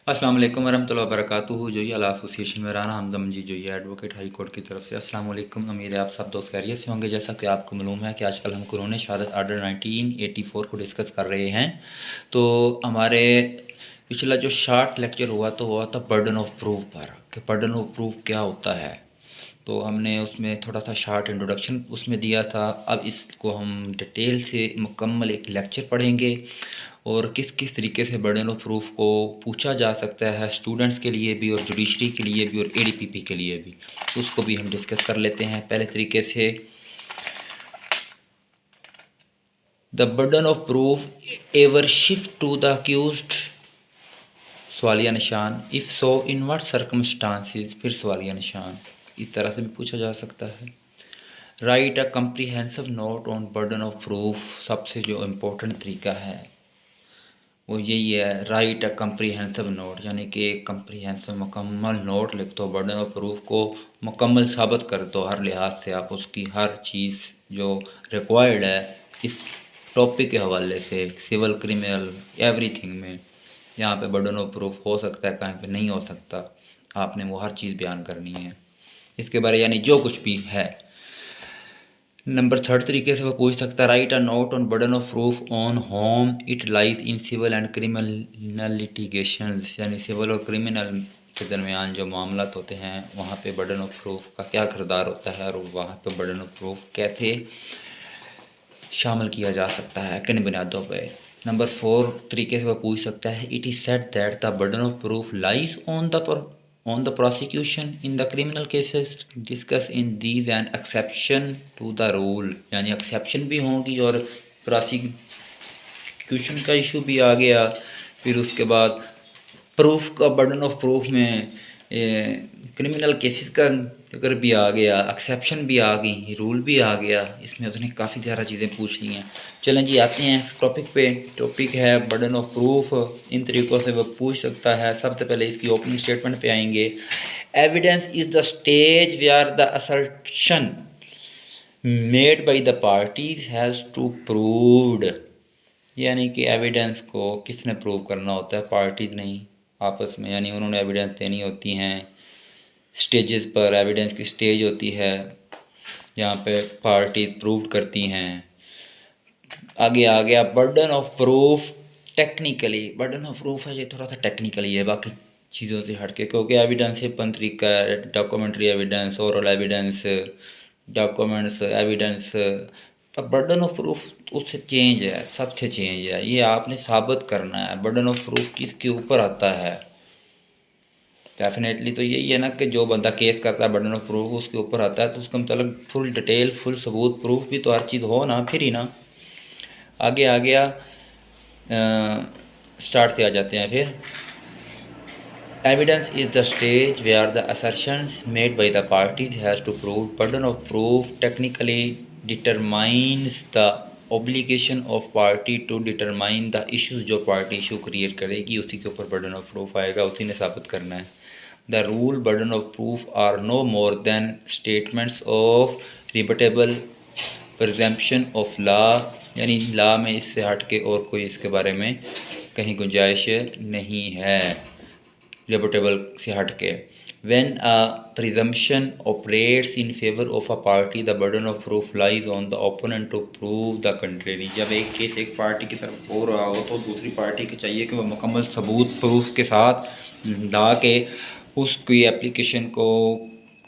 अस्सलाम वालेकुम वरहमतुल्लाहि वबरकातुहू। जो ये अला एसोसिएशन में राना हमदम जी जो ये एडवोकेट हाई कोर्ट की तरफ से अस्सलाम वालेकुम। उम्मीद है आप सब दोस्त खैरियत से होंगे। जैसा कि आपको मालूम है कि आजकल हम कुरान शहादत आर्डर 1984 को डिस्कस कर रहे हैं। तो हमारे पिछला जो शार्ट लेक्चर हुआ तो हुआ था बर्डन ऑफ प्रूफ पर, कि बर्डन ऑफ प्रूफ क्या होता है। तो हमने उसमें थोड़ा सा शार्ट इंट्रोडक्शन उसमें दिया था। अब इसको हम डिटेल से मुकम्मल एक लेक्चर पढ़ेंगे और किस किस तरीके से बर्डन ऑफ प्रूफ को पूछा जा सकता है स्टूडेंट्स के लिए भी और जुडिशरी के लिए भी और एडीपीपी के लिए भी, उसको भी हम डिस्कस कर लेते हैं। पहले तरीके से the burden of proof ever shift to the accused, सवालिया निशान, if so in what circumstances, फिर सवालिया निशान। इस तरह से भी पूछा जा सकता है। Write a comprehensive note on burden of proof, सबसे जो इम्पोर्टेंट तरीका है वो यही है, राइट अ कम्प्रीहेंसिव नोट, यानी कि एक कम्प्रीहेंसिव मुकम्मल नोट लिख दो, बर्डन ऑफ प्रूफ को मुकम्मल साबित कर दो हर लिहाज से। आप उसकी हर चीज़ जो रिक्वायर्ड है इस टॉपिक के हवाले से, सिविल क्रिमिनल एवरीथिंग में, यहाँ पे बर्डन ऑफ प्रूफ हो सकता है, कहीं पे नहीं हो सकता, आपने वो हर चीज़ बयान करनी है इसके बारे, यानी जो कुछ भी है। नंबर थर्ड तरीके से वो पूछ सकता है, write a note on burden of proof on whom it lies in civil and criminal litigation, यानी सिविल और क्रिमिनल के दरमियान जो मामला होते हैं वहाँ पे बर्डन ऑफ प्रूफ का क्या किरदार होता है और वहाँ पे बर्डन ऑफ प्रूफ कैसे शामिल किया जा सकता है, किन बुनियादों पे। नंबर फोर तरीके से वह पूछ सकता है, it is said that the burden of proof lies on the prosecution in the criminal cases discuss in these and exception to the rule, यानी एक्सेप्शन भी होंगी और प्रोसिक्यूशन का इशू भी आ गया। फिर उसके बाद प्रूफ का बर्डन ऑफ प्रूफ में क्रिमिनल केसेस का अगर भी आ गया, एक्सेप्शन भी आ गई, रूल भी आ गया, इसमें उसने काफ़ी ज़्यादा चीज़ें पूछ ली हैं। चलें जी आते हैं टॉपिक पे। टॉपिक है बर्डन ऑफ प्रूफ, इन तरीक़ों से वह पूछ सकता है। सबसे पहले इसकी ओपनिंग स्टेटमेंट पे आएंगे। Evidence is the stage where the assertion made by the parties has to proved, यानी कि एविडेंस को किसने प्रूव करना होता है, पार्टीज नहीं, आपस में, यानी उन्होंने एविडेंस देनी होती हैं। स्टेजेस पर एविडेंस की स्टेज होती है, यहाँ पे पार्टीज प्रूव करती हैं। आगे आ गया burden of proof technically, burden of proof है ये थोड़ा सा टेक्निकली है बाकी चीज़ों से हटके, क्योंकि एविडेंस है पन तरीका है, documentary evidence, oral evidence, documents evidence. पर बर्डन ऑफ प्रूफ उससे चेंज है, सबसे चेंज है। ये आपने साबित करना है, बर्डन ऑफ प्रूफ किसके ऊपर आता है। डेफिनेटली तो यही है ना कि जो बंदा केस करता है बर्डन ऑफ प्रूफ उसके ऊपर आता है, तो उसका मतलब फुल डिटेल, फुल सबूत, प्रूफ भी तो हर चीज़ हो ना, फिर ही ना। आगे आ गया, स्टार्ट से आ जाते हैं फिर। Evidence is the stage where the assertions made by the parties has to prove, burden of proof technically determines the obligation of party to determine the issues, जो पार्टी इशू क्रिएट करेगी उसी के ऊपर burden of proof आएगा, उसी ने साबित करना है। The rule burden of proof are no more than statements of rebuttable presumption of law, यानी लॉ में इससे हट के और कोई इसके बारे में कहीं गुंजाइश नहीं है, रिबटेबल से हट के। When a presumption operates in favor of a party, the burden of proof lies on the opponent to prove the contrary। जब एक केस एक पार्टी की तरफ हो रहा हो तो दूसरी पार्टी को चाहिए कि वह मुकम्मल सबूत प्रूफ के साथ ला के उसकी एप्लीकेशन को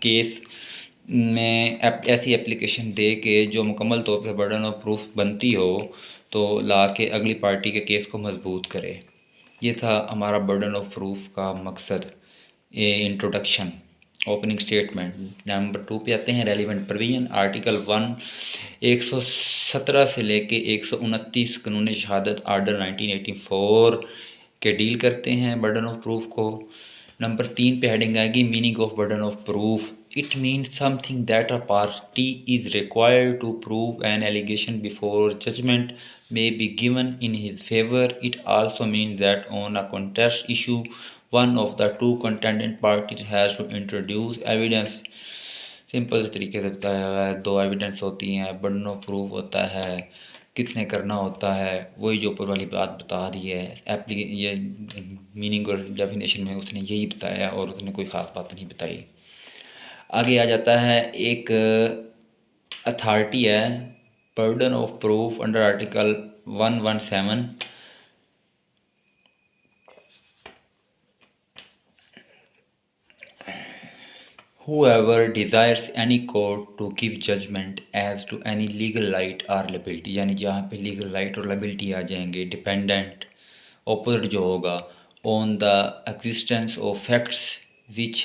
केस में ऐसी एप्लीकेशन दे के जो मुकम्मल तौर पर बर्डन ऑफ प्रूफ बनती हो, तो ला के अगली पार्टी के केस को मजबूत करे। ये था हमारा बर्डन ऑफ प्रूफ का मकसद, ये इंट्रोडक्शन, ओपनिंग स्टेटमेंट। नंबर 2 पे आते हैं, रेलिवेंट प्रोविजन। आर्टिकल 1 117 से लेके 129 कानून शहादत आर्डर 1984 के डील करते हैं बर्डन ऑफ प्रूफ को। नंबर 3 पे हेडिंग आएगी, meaning of burden of proof. It means something that a party is required to prove an allegation before judgment may be given in his favor. It also means that on a contest issue, one of the two contending parties has to introduce evidence। Simple तरीके से बताया हुआ है, दो evidence होती हैं, burden of proof होता है किसने करना होता है, वही जो ऊपर वाली बात बता दी है। ये मीनिंग और डेफिनेशन में उसने यही बताया और उसने कोई ख़ास बात नहीं बताई। आगे आ जाता है एक अथॉरिटी है, burden of proof under article 117। Whoever desires any court to give judgment as to any legal right or liability, यानी जहाँ पे लीगल राइट और लाइबिलिटी आ जाएंगे, डिपेंडेंट ऑपोजिट जो होगा, on the existence of facts which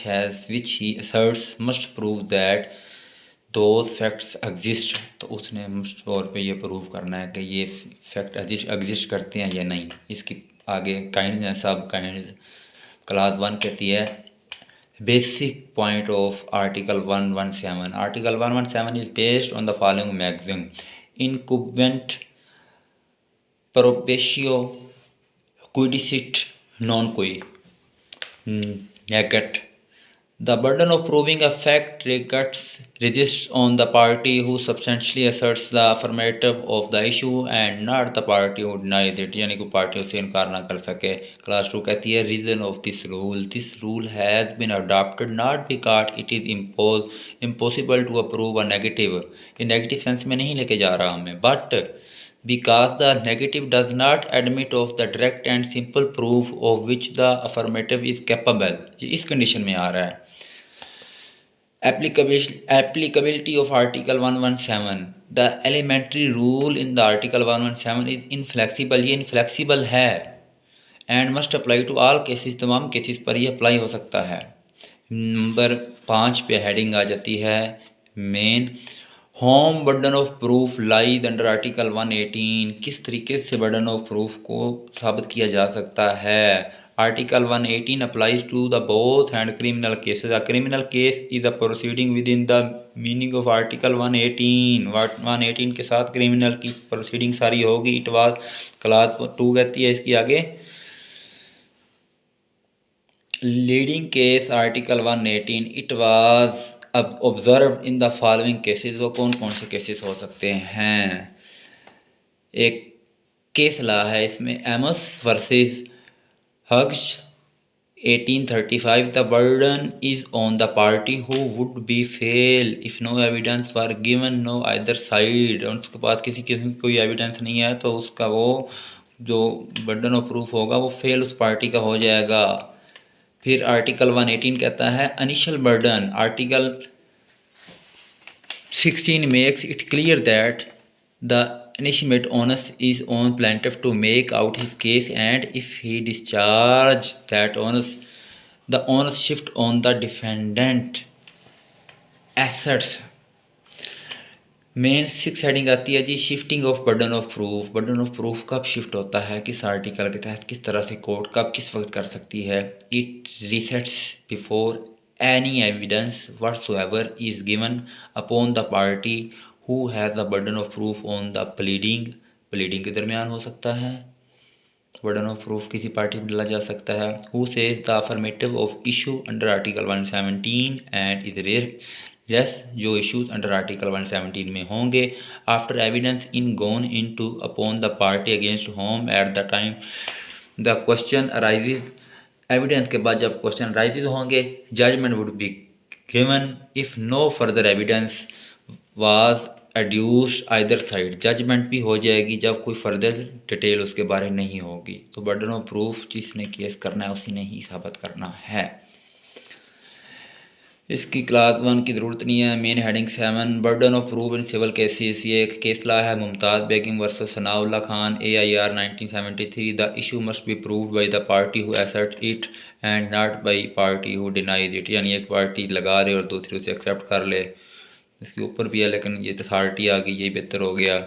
he asserts must prove that those facts exist। तो उसने मुश्त तौर पे ये प्रूव करना है कि ये फैक्ट एग्जिस्ट करते हैं या नहीं। इसकी आगे काइंड है, सब काइंड क्लास 1 कहती है basic point of article 117। article 117 is based on the following maxim: incumbent probatio quidicit non qui negat। The burden of proving a fact rests on the party who substantially asserts the affirmative of the issue and not the party who denies it, यानी कोई party उससे इनकार ना कर सके। Class 2 कहती है reason of this rule has been adopted not because it is impossible to approve a negative, ये नेगेटिव सेंस में नहीं लेके जा रहा हमें, but because the negative does not admit of the direct and simple proof of which the affirmative is capable। ये इस condition में आ रहा है। Applicability of Article 117। The elementary rule in the Article 117 is inflexible। ये inflexible है and must apply to all cases, तमाम cases पर ये अप्लाई हो सकता है। नंबर 5 पे हेडिंग आ जाती है main, home burden of proof lies under article 118। किस तरीके से बर्डन ऑफ प्रूफ को साबित किया जा सकता है। Article 118 applies to the both and criminal cases. A criminal case is a proceeding within the meaning of article 118। 118 के साथ क्रिमिनल की प्रोसीडिंग सारी होगी। इट वाज क्लास 2 कहती है इसकी आगे leading case article 118 it was observe in the following cases. वो कौन कौन से केसेस हो सकते हैं। एक केस ला है इसमें Amos versus Hughes 1835। The burden is on the party who would be fail if no evidence for given no either side. उसके पास किसी किस्म की कोई एविडेंस नहीं है तो उसका वो जो बर्डन ऑफ प्रूफ होगा वो फेल उस पार्टी का हो जाएगा। फिर आर्टिकल 118 कहता है initial burden. Article 16 makes it clear that the initiate onus is on plaintiff to make out his case, and if he discharge that onus, the onus shift on the defendant assets। Main 6 heading आती है जी shifting of burden of proof. Burden of proof कब shift होता है, किस article के तहत, किस तरह से कोर्ट कब किस वक्त कर सकती है। It receipts before any evidence whatsoever is given upon the party who has the burden of proof on the pleading के दरमियान हो सकता है। burden of proof किसी पार्टी में डाला जा सकता है। who says the affirmative of issue under article 117 and is rare yes जो issues under article 117 में होंगे after evidence in gone into upon the party against whom at the time the question arises। Evidence के बाद जब question rise होंगे judgment would be given if no further evidence was adduced either side. Judgment भी हो जाएगी जब कोई further detail उसके बारे में नहीं होगी। तो बर्डन ऑफ प्रूफ जिसने केस करना है उसी ने ही साबित करना है। इसकी क्लास 1 की ज़रूरत नहीं है। Main heading 7 burden of proof in civil cases. ये एक केस ला है Mumtaz Begum versus Sanaullah Khan AIR 1973। The issue must be proved by the party who assert it and not by party who denies it. यानी एक party लगा दे और दूसरी उसे accept कर ले। इसके ऊपर भी है लेकिन ये अथॉरिटी आ गई, ये बेहतर हो गया।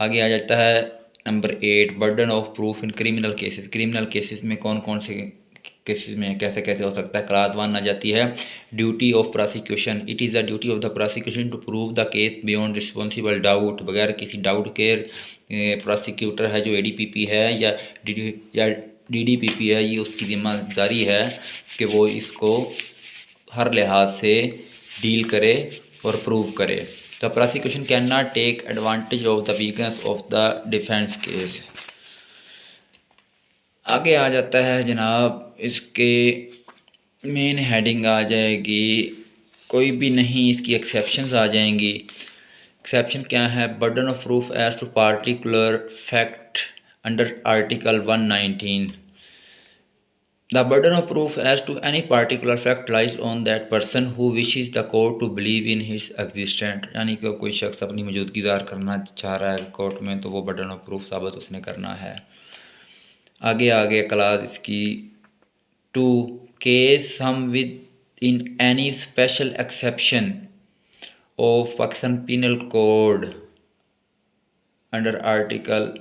आगे आ जाता है number 8 burden of proof in criminal cases. Criminal cases में कौन कौन से केसेस में कैसे कैसे हो सकता है। क्लास 1 आ जाती है duty of prosecution. It is the duty of the prosecution to prove the case beyond responsible doubt. बगैर किसी डाउट के प्रोसिक्यूटर है जो ADPP है या DDPP है, ये उसकी जिम्मेदारी है कि वो इसको हर लिहाज से डील करे और प्रूव करे। The prosecution can not take advantage of the weakness of the defence case. आगे आ जाता है जनाब, इसके मेन हेडिंग आ जाएगी, कोई भी नहीं, इसकी एक्सेप्शंस आ जाएंगी। एक्सेप्शन क्या है? Burden of proof as to particular fact under article 119। The burden of proof as to any particular fact lies on that person who wishes the court to believe in his existent. यानी कि कोई शख्स अपनी मौजूदगी ज़ाहिर करना चाह रहा है कोर्ट में, तो वो बर्डन ऑफ प्रूफ साबित उसने करना है। आगे क्लास इसकी 2, case some within any special exception of Pakistan penal code under article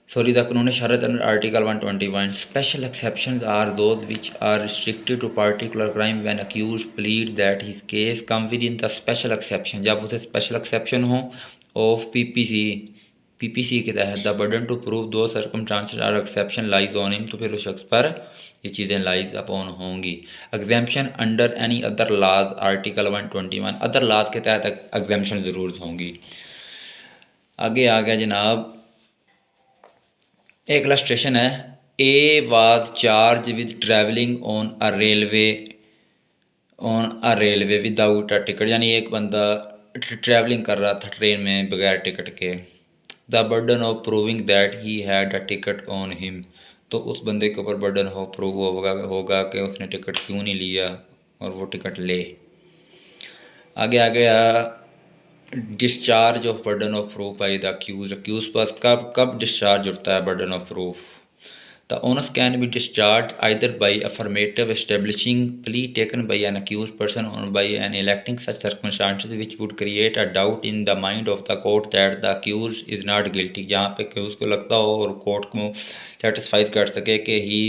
the कानून शरत under article 121. Special exceptions are those which are restricted to particular crime when accused plead that his case come within the special exception। जब उसे special exception हो of PPC के तहत the burden to prove those circumstances or exception lies on him, तो फिर उस शख्स पर ये चीज़ें lies upon होंगी। Exemption under any other laws article 121, other laws के तहत exemption ज़रूर होंगी। आगे आ गया जनाब, एक इलस्ट्रेशन है। ए was charge with travelling on a railway without a ticket. यानी एक बंदा ट्रैवलिंग कर रहा था ट्रेन में बगैर टिकट के। The burden of proving that he had a ticket on him, तो उस बंदे के ऊपर बर्डन ऑफ प्रूव होगा कि उसने टिकट क्यों नहीं लिया और वो टिकट ले। आगे आ गया discharge of burden of proof by the accused पास कब डिस्चार्ज होता है burden of proof? The onus can be discharge either by affirmative establishing plea taken by an accused person और by an electing such circumstances which would create a doubt in the mind of the court that the accused is not guilty. जहाँ पे accused को लगता हो और court को satisfy कर सके कि ही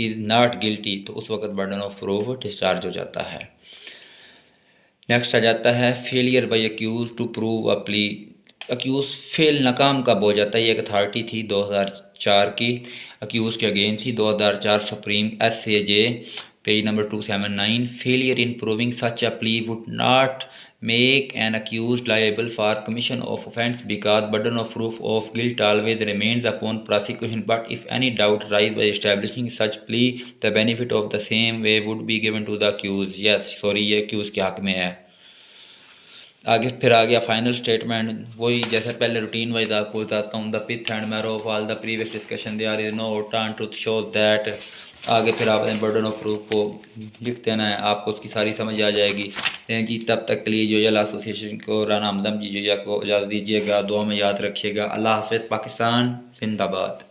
इज़ नॉट गिल्टी, तो उस वक्त बर्डन ऑफ प्रूफ डिस्चार्ज हो जाता है। नेक्स्ट आ जाता है failure by accused to prove a plea. Accused fail नाकाम कब हो जाता है? ये एक अथॉरिटी थी 2004 की, अक्यूज के अगेंस्ट थी 2004 supreme SAJ page number 279। Failure in proving such a plea would not make an accused liable for commission of offence because burden of proof of guilt always remains upon prosecution, but if any doubt arises by establishing such plea the benefit of the same way would be given to the accused। yes sorry ये accused के हक में है। आगे फिर आ गया final statement, वही जैसे पहले रूटीन वाइज आपको बताता हूँ। The pith and marrow of all the previous discussion there is no turn to show that. आगे फिर आपने बर्डन ऑफ प्रूफ को लिख देना है, आपको उसकी सारी समझ आ जाएगी जी। तब तक के लिए जोयल एसोसिएशन को राना हमदम जी जोया को इजाज़त दीजिएगा, दुआ में याद रखिएगा। अल्लाह हाफ़िज़। पाकिस्तान जिंदाबाद।